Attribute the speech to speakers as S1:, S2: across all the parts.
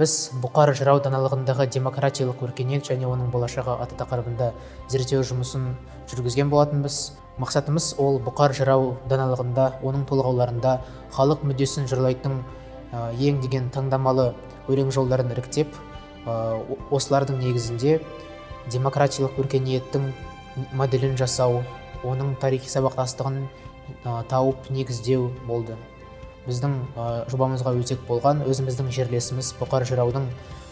S1: Біз бұқар жырау даналығындағы демократиялық өркениет және оның болашағы атты тақырыбында зерттеу жұмысын жүргізген болатынбыз. Мақсатымыз ол бұқар жырау даналығында, оның толғауларында халық мүддесін жырлайтын ең деген таңдамалы өлең жолдарын іріктеп, осылардың негізінде демократиялық өркениеттің моделін жасау, оның тарихи сабақтастығын тауып негіздеу болды. Біздің жобамызға өзек болған өзіміздің жерлесіміз бұқар жыраудың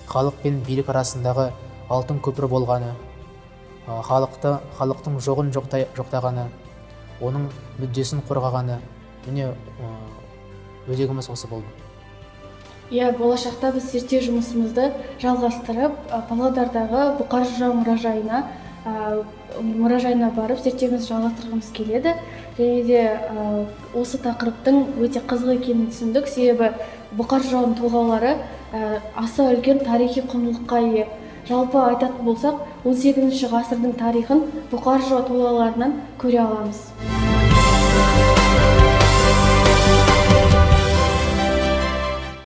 S1: халық пен билік арасындағы алтын көпір болғаны, халықтың жоғын жоқтағаны, оның мүддесін қорғағаны, міне өзегіміз осы болды.
S2: Болашақта біз зерттеу жұмысымызды жалғастырып, Павлодардағы бұқар жырау мұражайына барып зерттеуімізді жалғастырғымыз келеді. Және де осы тақырыптың өте қызық екенін түсіндік, себебі бұқар жыраудың толғаулары аса үлкен тарихи құндылыққа ие. Жалпы айтатын болсақ, 18 ғасырдың тарихын бұқар жырау толғауларынан көре аламыз.